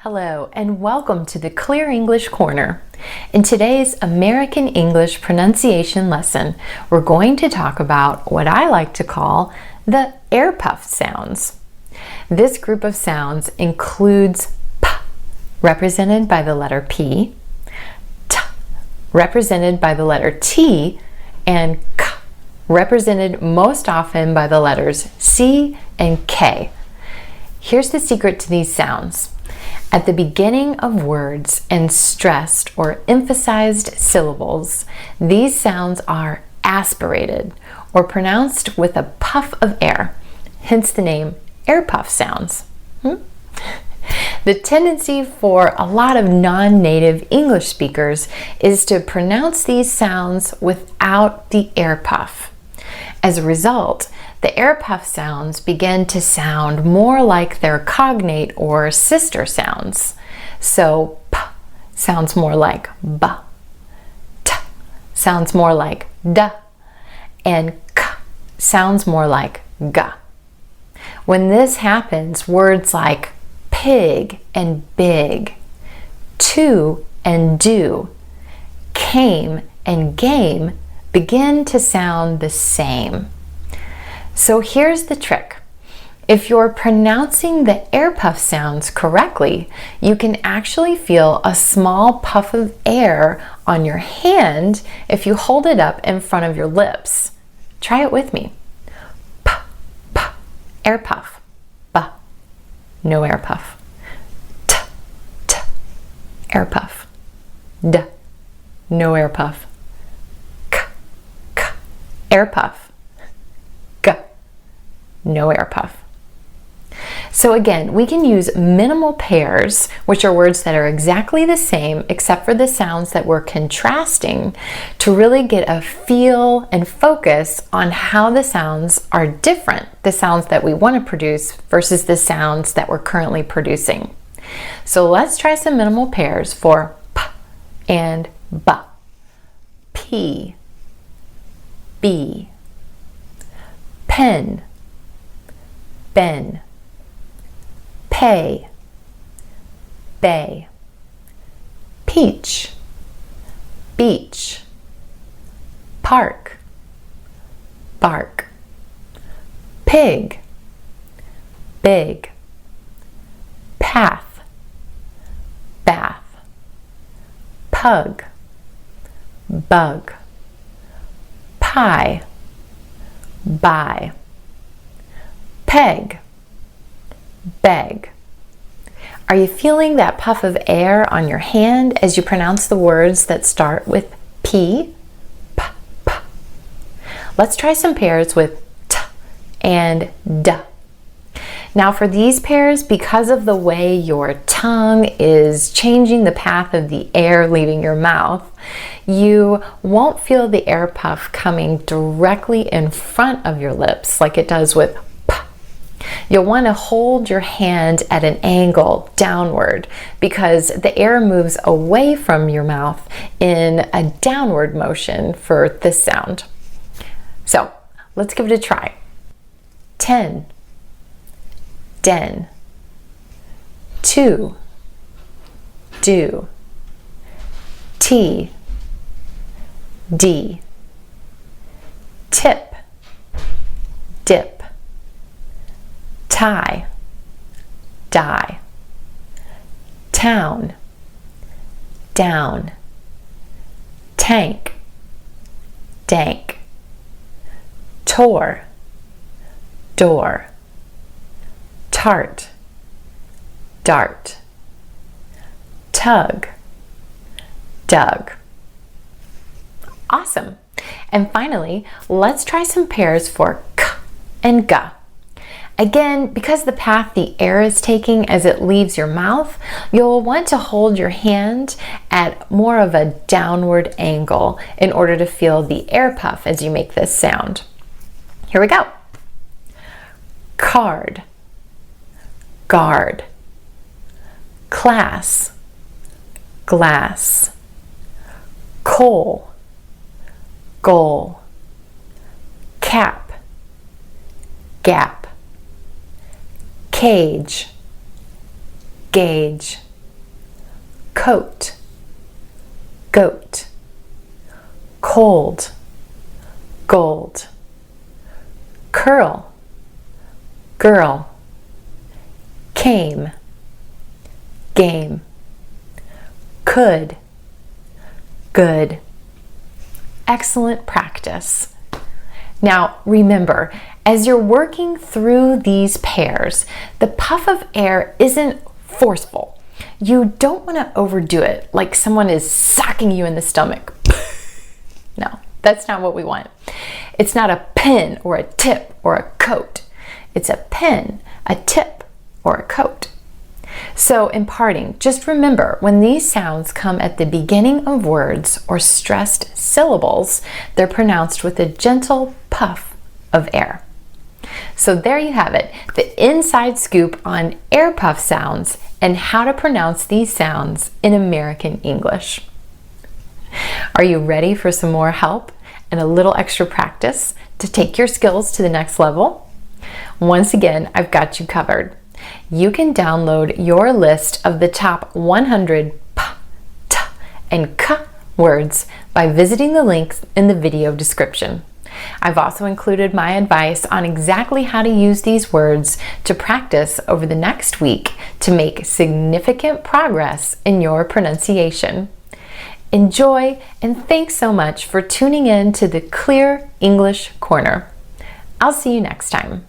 Hello and welcome to the Clear English Corner. In today's American English pronunciation lesson, we're going to talk about what I like to call the air puff sounds. This group of sounds includes P, represented by the letter P, T, represented by the letter T, and K, represented most often by the letters C and K. Here's the secret to these sounds. At the beginning of words and stressed or emphasized syllables, these sounds are aspirated or pronounced with a puff of air, hence the name air puff sounds. The tendency for a lot of non-native English speakers is to pronounce these sounds without the air puff. As a result, the air puff sounds begin to sound more like their cognate or sister sounds. So P sounds more like B, T sounds more like D, and K sounds more like G. When this happens, words like pig and big, to and do, came and game begin to sound the same. So here's the trick. If you're pronouncing the air puff sounds correctly, you can actually feel a small puff of air on your hand if you hold it up in front of your lips. Try it with me. P, P, air puff. B, no air puff. T, T, air puff. D, no air puff. K, K, air puff. No air puff. So again, we can use minimal pairs, which are words that are exactly the same except for the sounds that we're contrasting, to really get a feel and focus on how the sounds are different, the sounds that we want to produce versus the sounds that we're currently producing. So let's try some minimal pairs for P and B. P, B, pen, ben, pay, bay, peach, beach, park, bark, pig, big, path, bath, pug, bug, pie, buy, peg, beg. Are you feeling that puff of air on your hand as you pronounce the words that start with P? P, P. Let's try some pairs with T and D. Now for these pairs, because of the way your tongue is changing the path of the air leaving your mouth, you won't feel the air puff coming directly in front of your lips like it does with P. You'll want to hold your hand at an angle downward because the air moves away from your mouth in a downward motion for this sound. So let's give it a try. 10, den, 2, do, T, D, tip, dip, tie, die, town, down, tank, dank, tour, door, tart, dart, tug, dug. Awesome. And finally, let's try some pairs for K and G. Again, because the path the air is taking as it leaves your mouth, you'll want to hold your hand at more of a downward angle in order to feel the air puff as you make this sound. Here we go. Card, guard, class, glass, coal, goal, cap, gap, cage, gauge, coat, goat, cold, gold, curl, girl, came, game, could, good. Excellent practice. Now remember, as you're working through these pairs, the puff of air isn't forceful. You don't want to overdo it like someone is socking you in the stomach. No, that's not what we want. It's not a pin or a tip or a coat. It's a pin, a tip, or a coat. So in parting, just remember when these sounds come at the beginning of words or stressed syllables, they're pronounced with a gentle puff of air. So there you have it, the inside scoop on air puff sounds and how to pronounce these sounds in American English. Are you ready for some more help and a little extra practice to take your skills to the next level? Once again, I've got you covered. You can download your list of the top 100 p, t, and k words by visiting the links in the video description. I've also included my advice on exactly how to use these words to practice over the next week to make significant progress in your pronunciation. Enjoy, and thanks so much for tuning in to the Clear English Corner. I'll see you next time.